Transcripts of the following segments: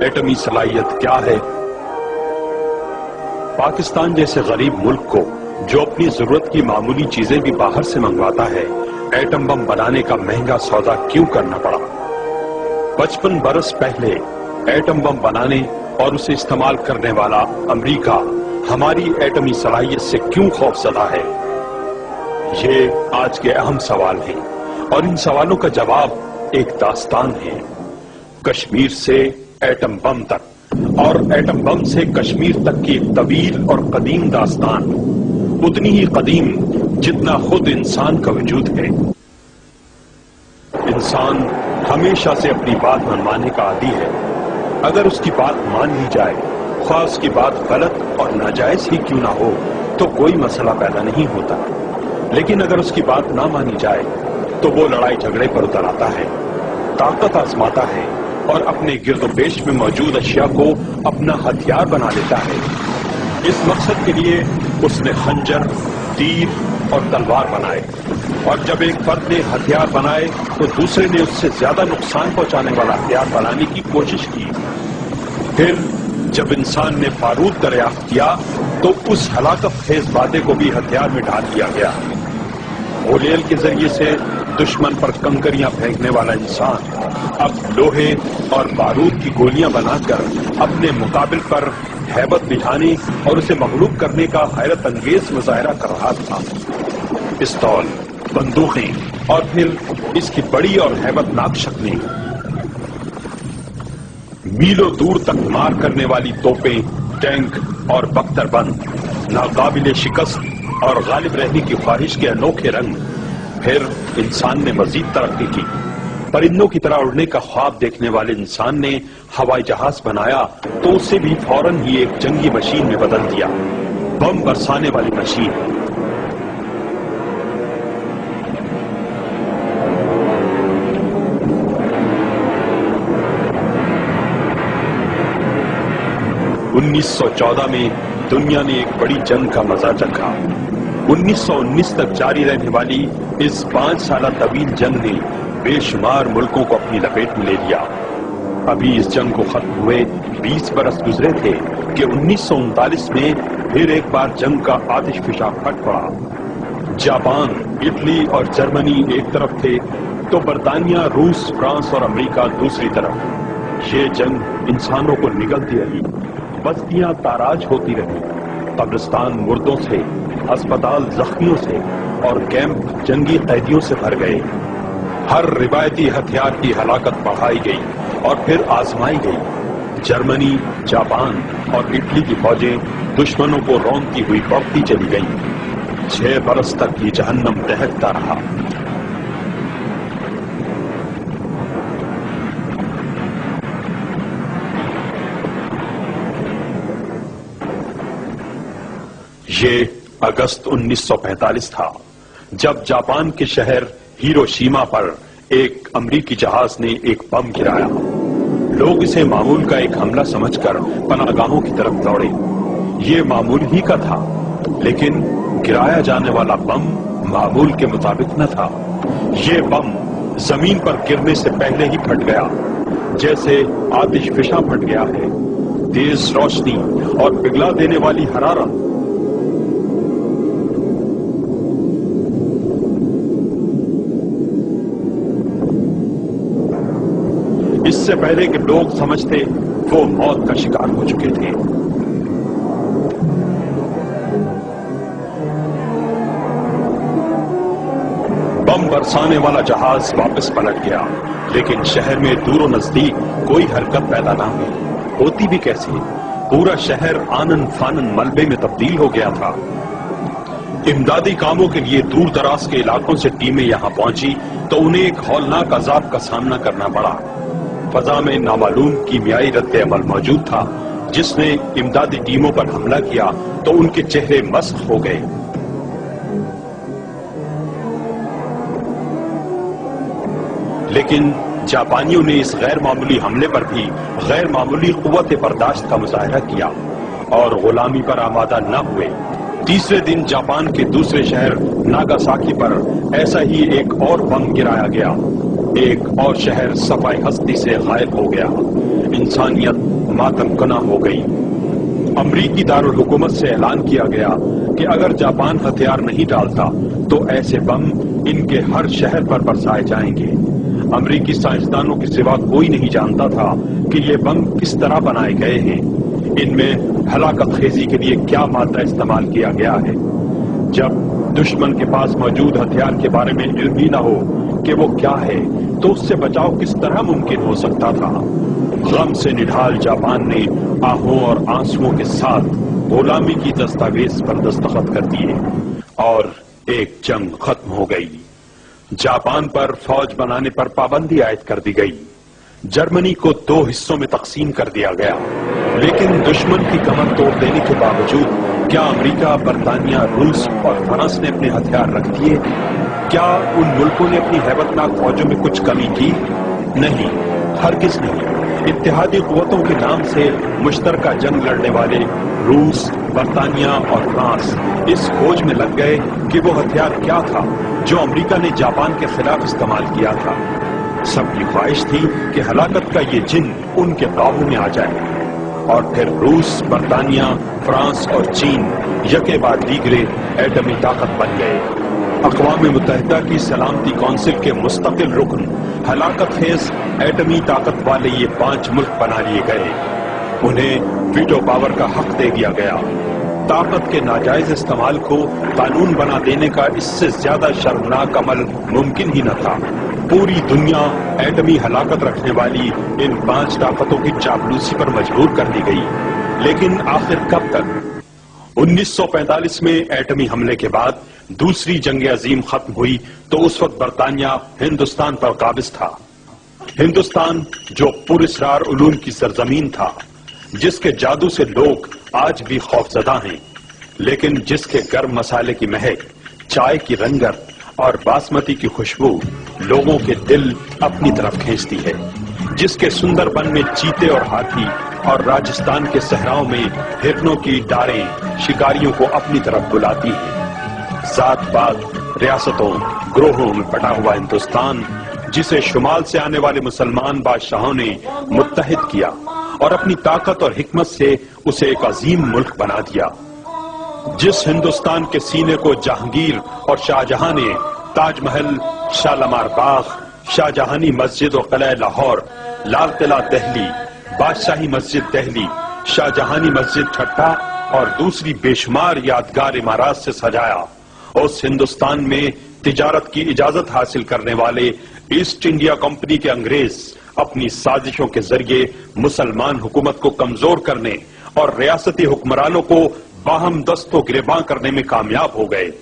ایٹمی صلاحیت کیا ہے؟ پاکستان جیسے غریب ملک کو جو اپنی ضرورت کی معمولی چیزیں بھی باہر سے منگواتا ہے، ایٹم بم بنانے کا مہنگا سودا کیوں کرنا پڑا؟ 55 برس پہلے ایٹم بم بنانے اور اسے استعمال کرنے والا امریکہ ہماری ایٹمی صلاحیت سے کیوں خوفزدہ ہے؟ یہ آج کے اہم سوال ہیں، اور ان سوالوں کا جواب ایک داستان ہے، کشمیر سے ایٹم بم تک، اور ایٹم بم سے کشمیر تک کی ایک طویل اور قدیم داستان، اتنی ہی قدیم جتنا خود انسان کا وجود ہے۔ انسان ہمیشہ سے اپنی بات منوانے کا عادی ہے۔ اگر اس کی بات مان لی جائے، خواہ اس کی بات غلط اور ناجائز ہی کیوں نہ ہو، تو کوئی مسئلہ پیدا نہیں ہوتا، لیکن اگر اس کی بات نہ مانی جائے تو وہ لڑائی جھگڑے پر اتر آتا ہے، طاقت آزماتا ہے اور اپنے گرد و پیش میں موجود اشیاء کو اپنا ہتھیار بنا لیتا ہے۔ اس مقصد کے لیے اس نے خنجر، تیر اور تلوار بنائے، اور جب ایک فرد نے ہتھیار بنائے تو دوسرے نے اس سے زیادہ نقصان پہنچانے والا ہتھیار بنانے کی کوشش کی۔ پھر جب انسان نے بارود دریافت کیا تو اس ہلاکت خیز مادے کو بھی ہتھیار میں ڈال دیا گیا۔ غلیل کے ذریعے سے دشمن پر کنکریاں پھینکنے والا انسان اب لوہے اور بارود کی گولیاں بنا کر اپنے مقابل پر ہیبت بٹھانے اور اسے مغلوب کرنے کا حیرت انگیز مظاہرہ کر رہا تھا۔ پستول، بندوقیں اور پھر اس کی بڑی اور ہیبت ناک شکلیں، میلوں دور تک مار کرنے والی توپیں، ٹینک اور بختر بند، ناقابل شکست اور غالب رہنے کی خواہش کے انوکھے رنگ۔ پھر انسان نے مزید ترقی کی، پرندوں کی طرح اڑنے کا خواب دیکھنے والے انسان نے ہوائی جہاز بنایا تو اسے بھی فوراً ہی ایک جنگی مشین میں بدل دیا، بم برسانے والی مشین۔ انیس سو 14 میں دنیا نے ایک بڑی جنگ کا مزہ چکھا۔ 1919 تک جاری رہنے والی اس 5 سالہ طویل جنگ نے بے شمار ملکوں کو اپنی لپیٹ میں لے لیا۔ ابھی اس جنگ کو ختم ہوئے 20 برس گزرے تھے کہ 1939 میں پھر ایک بار جنگ کا آتش فشاں پھٹ پڑا۔ جاپان، اٹلی اور جرمنی ایک طرف تھے تو برطانیہ، روس، فرانس اور امریکہ دوسری طرف۔ یہ جنگ انسانوں کو نگلتی رہی، بستیاں تاراج ہوتی رہی، قبرستان مردوں سے، ہسپتال زخمیوں سے اور کیمپ جنگی قیدیوں سے بھر گئے۔ ہر روایتی ہتھیار کی ہلاکت بڑھائی گئی اور پھر آزمائی گئی۔ جرمنی، جاپان اور اٹلی کی فوجیں دشمنوں کو رونقتی ہوئی بڑھتی چلی گئیں۔ 6 برس تک یہ جہنم دہکتا رہا۔ یہ اگست 1945 تھا جب جاپان کے شہر ہیروشیما پر ایک امریکی جہاز نے ایک بم گرایا۔ لوگ اسے معمول کا ایک حملہ سمجھ کر پناہ گاہوں کی طرف دوڑے۔ یہ معمول ہی کا تھا، لیکن گرایا جانے والا بم معمول کے مطابق نہ تھا۔ یہ بم زمین پر گرنے سے پہلے ہی پھٹ گیا، جیسے آتش فشاں پھٹ گیا ہے۔ تیز روشنی اور پگھلا دینے والی حرارت، اس سے پہلے کہ لوگ سمجھتے وہ موت کا شکار ہو چکے تھے۔ بم برسانے والا جہاز واپس پلٹ گیا، لیکن شہر میں دور و نزدیک کوئی حرکت پیدا نہ ہوئی۔ ہوتی بھی کیسے؟ پورا شہر آنن فانن ملبے میں تبدیل ہو گیا تھا۔ امدادی کاموں کے لیے دور دراز کے علاقوں سے ٹیمیں یہاں پہنچی تو انہیں ایک ہولناک عذاب کا سامنا کرنا پڑا۔ فضا میں نامعلوم کیمیائی رد عمل موجود تھا، جس نے امدادی ٹیموں پر حملہ کیا تو ان کے چہرے مسخ ہو گئے۔ لیکن جاپانیوں نے اس غیر معمولی حملے پر بھی غیر معمولی قوت برداشت کا مظاہرہ کیا اور غلامی پر آمادہ نہ ہوئے۔ تیسرے دن جاپان کے دوسرے شہر ناگاساکی پر ایسا ہی ایک اور بم گرایا گیا۔ ایک اور شہر صفائی ہستی سے غائب ہو گیا۔ इंसानियत मातमकना हो गई। अमरीकी दारुल हुकूमत से ऐलान किया गया कि अगर जापान हथियार नहीं डालता तो ऐसे बम इनके हर शहर पर बरसाए जाएंगे। अमरीकी साइंसदानों के सिवा कोई नहीं जानता था कि ये बम किस तरह बनाए गए हैं, इनमें हलाकत खेजी के लिए क्या मात्रा इस्तेमाल किया गया है। जब दुश्मन के पास मौजूद हथियार के बारे में इल्म ही न हो कि वो क्या है, तो उससे बचाव किस तरह मुमकिन हो सकता था। गम से निढाल जापान ने आहों और आंसुओं के साथ गुलामी की दस्तावेज पर दस्तखत कर दिए और एक जंग खत्म हो गई। जापान पर फौज बनाने पर पाबंदी आयद कर दी गई। जर्मनी को 2 हिस्सों में तकसीम कर दिया गया। लेकिन दुश्मन की कमर तोड़ देने के बावजूद क्या अमेरिका, बरतानिया, रूस और फ्रांस ने अपने हथियार रख दिए? क्या उन मुल्कों ने अपनी हैबतनाक फौजों में कुछ कमी की? नहीं, हरगिज नहीं। इत्तेहादी कुव्वतों के नाम से मुश्तरका जंग लड़ने वाले रूस, बरतानिया और फ्रांस इस खोज में लग गए कि वो हथियार क्या था जो अमेरिका ने जापान के खिलाफ इस्तेमाल किया था। सबकी ख्वाहिश थी कि हलाकत का ये जिन उनके काबू में आ जाए। और फिर रूस, बरतानिया, फ्रांस और चीन यके बाद दीगरे एटमी ताकत बन गए। अक़वाम मुत्तहिदा की सलामती कौंसिल के मुस्तकिल रुकन हलाकत खेज एटमी ताकत वाले ये 5 मुल्क बना लिए गए। उन्हें वीटो पावर का हक दे दिया गया। ताकत के नाजायज इस्तेमाल को कानून बना देने का इससे ज्यादा शर्मनाक अमल मुमकिन ही न था। पूरी दुनिया एटमी हलाकत रखने वाली इन 5 ताकतों की चापलूसी पर मजबूर कर दी गई। लेकिन आखिर कब तक? 1945 में एटमी हमले के बाद दूसरी जंग अजीम खत्म हुई तो उस वक्त बरतानिया हिंदुस्तान पर काबिज था। हिंदुस्तान जो पुरअसरार उलूम की सरजमीन था, जिसके जादू से लोग आज भी खौफजदा हैं, लेकिन जिसके गर्म मसाले की महक, चाय की रंगत और बासमती की खुशबू लोगों के दिल अपनी तरफ खींचती है, जिसके सुंदरबन में चीते और हाथी और राजस्थान के सहराओं में हिरनों की डारें शिकारियों को अपनी तरफ बुलाती हैं। जात-पात, रियासतों, ग्रोहों में बटा हुआ हिंदुस्तान, जिसे शुमाल से आने वाले मुसलमान बादशाहों ने मुत्तहिद किया और अपनी ताकत और हिकमत से उसे एक अजीम मुल्क बना दिया। जिस हिंदुस्तान के सीने को जहांगीर और शाहजहां ने ताजमहल, शालीमार बाग, शाहजहानी मस्जिद और किला लाहौर, लाल किला दिल्ली, बादशाही मस्जिद दिल्ली, शाहजहानी मस्जिद ठट्टा और दूसरी बेशुमार यादगार इमारत से सजाया, उस हिंदुस्तान में तिजारत की इजाजत हासिल करने वाले ईस्ट इंडिया कंपनी के अंग्रेज अपनी साजिशों के जरिए मुसलमान हुकूमत को कमजोर करने और रियासती हुक्मरानों को बाहम दस्तों गिरबां करने में कामयाब हो गए।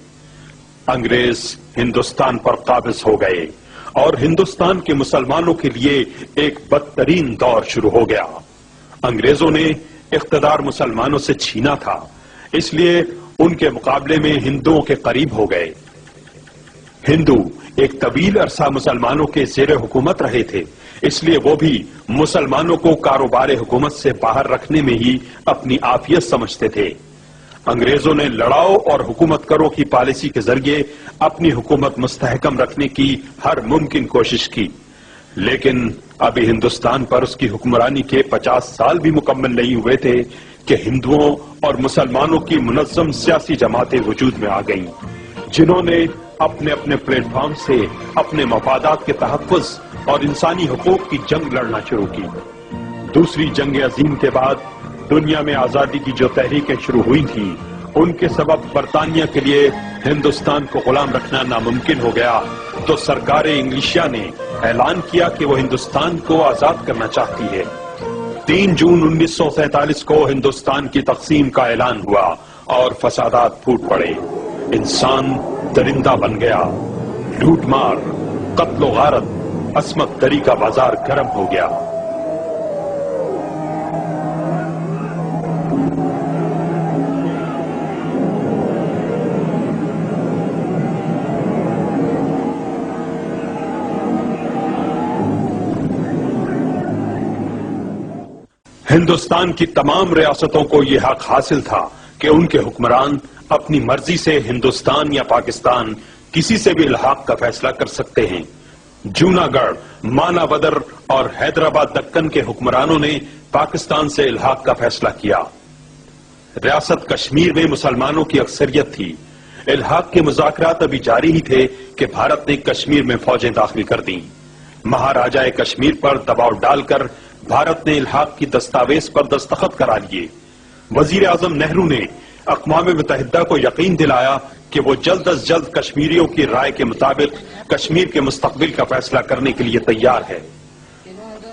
अंग्रेज हिंदुस्तान पर काबिज हो गए और हिंदुस्तान के मुसलमानों के लिए एक बदतरीन दौर शुरू हो गया। अंग्रेजों ने इख्तिदार मुसलमानों से छीना था, इसलिए उनके मुकाबले में हिंदुओं के करीब हो गए। हिंदू एक तवील अरसा मुसलमानों के ज़ेरे हुकूमत रहे थे, इसलिए वो भी मुसलमानों को कारोबार हुकूमत से बाहर रखने में ही अपनी आफियत समझते थे। अंग्रेजों ने लड़ाओ और हुकूमत करो की पॉलिसी के जरिए अपनी हुकूमत मुस्तहकम रखने की हर मुमकिन कोशिश की, लेकिन अभी हिंदुस्तान पर उसकी हुक्मरानी के 50 साल भी मुकम्मल नहीं हुए थे कि हिंदुओं और मुसलमानों की मुनज़्ज़म सियासी जमातें वजूद में आ गईं, जिन्होंने अपने अपने प्लेटफॉर्म से अपने मफादात के तहफ़्फ़ुज़ और इंसानी हुकूक की जंग लड़ना शुरू की। दूसरी जंग अजीम के बाद दुनिया में आजादी की जो तहरीकें शुरू हुई थी, उनके सबब बरतानिया के लिए हिंदुस्तान को गुलाम रखना नामुमकिन हो गया, तो सरकार इंग्लिशिया ने ऐलान किया कि वो हिंदुस्तान को आजाद करना चाहती है। 3 जून 1947 को हिंदुस्तान की तकसीम का ऐलान हुआ और फसादात फूट पड़े। इंसान दरिंदा बन गया। लूटमार, कत्लो गारत, अस्मत दरी का बाजार गर्म हो गया। हिंदुस्तान की तमाम रियासतों को यह हक हासिल था कि उनके हुक्मरान अपनी मर्जी से हिंदुस्तान या पाकिस्तान किसी से भी इल्हाक का फैसला कर सकते हैं। जूनागढ़, मानावदर और हैदराबाद दक्कन के हुक्मरानों ने पाकिस्तान से इल्हाक का फैसला किया। रियासत कश्मीर में मुसलमानों की अक्सरियत थी। इल्हाक के मुज़ाकरात अभी जारी ही थे कि भारत ने कश्मीर में फौजें दाखिल कर दी। महाराजाए कश्मीर पर दबाव डालकर भारत ने इल्हाक की दस्तावेज पर दस्तखत करा लिए। वजीर आजम नेहरू ने अक़वाम मुत्तहिदा को यकीन दिलाया कि वो जल्द अज जल्द कश्मीरियों की राय के मुताबिक कश्मीर के मुस्तकबिल का फैसला करने के लिए तैयार है।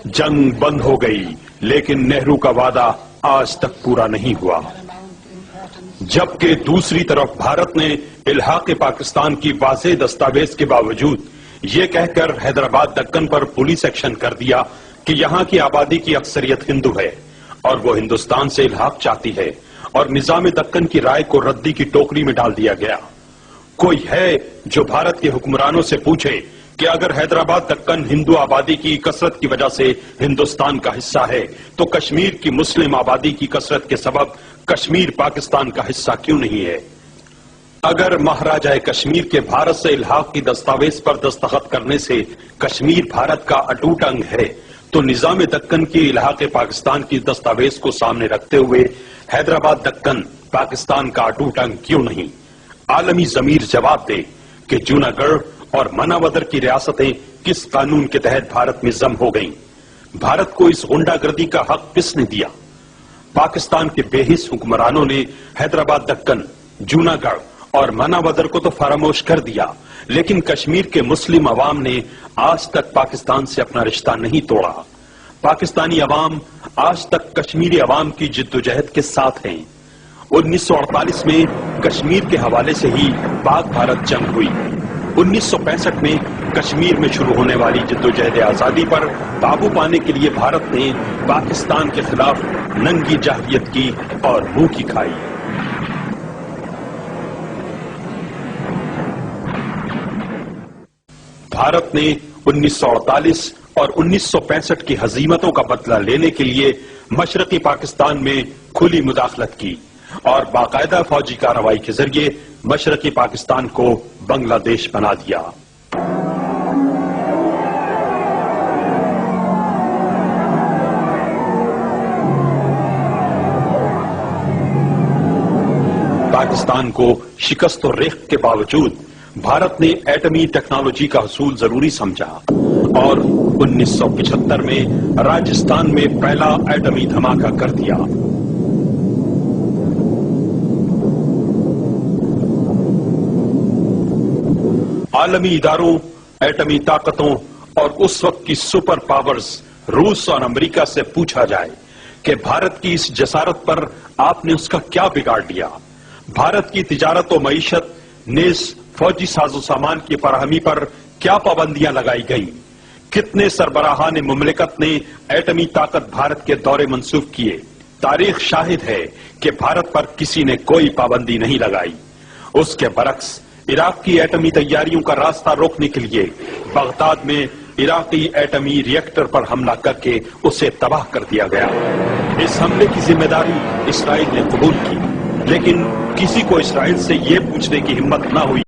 जंग बंद हो गई, लेकिन नेहरू का वादा आज तक पूरा नहीं हुआ। जबकि दूसरी तरफ भारत ने इल्हाक पाकिस्तान की वाज़ेह दस्तावेज के बावजूद ये कहकर हैदराबाद दक्कन पर पुलिस एक्शन कर दिया कि यहां की आबादी की अक्सरियत हिंदू है और वो हिंदुस्तान से इल्हाक चाहती है, और निजाम दक्कन की राय को रद्दी की टोकरी में डाल दिया गया। कोई है जो भारत के हुक्मरानों से पूछे कि अगर हैदराबाद दक्कन हिंदू आबादी की कसरत की वजह से हिंदुस्तान का हिस्सा है, तो कश्मीर की मुस्लिम आबादी की कसरत के सबब कश्मीर पाकिस्तान का हिस्सा क्यों नहीं है? अगर महाराजाए कश्मीर के भारत से इल्हाक की दस्तावेज पर दस्तखत करने से कश्मीर भारत का अटूट अंग है, तो निजाम दक्कन की इल्हाक पाकिस्तान की दस्तावेज को सामने रखते हुए हैदराबाद दक्कन पाकिस्तान का अटूट अंग क्यों नहीं? आलमी ज़मीर जवाब दे कि जूनागढ़ और मानावदर की रियासतें किस कानून के तहत भारत में जम हो गईं? भारत को इस गुंडागर्दी का हक किसने दिया? पाकिस्तान के बेहिस हुक्मरानों ने हैदराबाद दक्कन, जूनागढ़ और मानावदर को तो फरामोश कर दिया, लेकिन कश्मीर के मुस्लिम अवाम ने आज तक पाकिस्तान से अपना रिश्ता नहीं तोड़ा। पाकिस्तानी अवाम आज तक कश्मीरी अवाम की जिद्दोजहद के साथ हैं। 1948 में कश्मीर के हवाले से ही पाक भारत जंग हुई। 1965 में कश्मीर में शुरू होने वाली जिद्दोजहद आजादी पर काबू पाने के लिए भारत ने पाकिस्तान के खिलाफ नंगी जहरियत की और मुंह की खाई। भारत ने 1948 और 1965 की हजीमतों का बदला लेने के लिए मशरकी पाकिस्तान में खुली मुदाखलत की और बाकायदा फौजी कार्रवाई के जरिए मशरकी पाकिस्तान को बांग्लादेश बना दिया। पाकिस्तान को शिकस्त और रेख के बावजूद भारत ने एटमी टेक्नोलॉजी का हसूल जरूरी समझा और 1975 में राजस्थान में पहला एटमी धमाका कर दिया। आलमी इदारों, एटमी ताकतों और उस वक्त की सुपर पावर्स रूस और अमेरिका से पूछा जाए कि भारत की इस जसारत पर आपने उसका क्या बिगाड़ लिया? भारत की तिजारत और मईशत नेज फौजी साजो सामान की फराहमी पर क्या पाबंदियां लगाई गई? कितने सरबराहान मुमलिकत ने एटमी ताकत भारत के दौरे मंसूख किए? तारीख शाहिद है कि भारत पर किसी ने कोई पाबंदी नहीं लगाई। उसके बरक्स इराक की एटमी तैयारियों का रास्ता रोकने के लिए बगदाद में इराकी एटमी रिएक्टर पर हमला करके उसे तबाह कर दिया गया। इस हमले की जिम्मेदारी इसराइल ने कबूल की, लेकिन किसी को इसराइल से ये पूछने की हिम्मत न हुई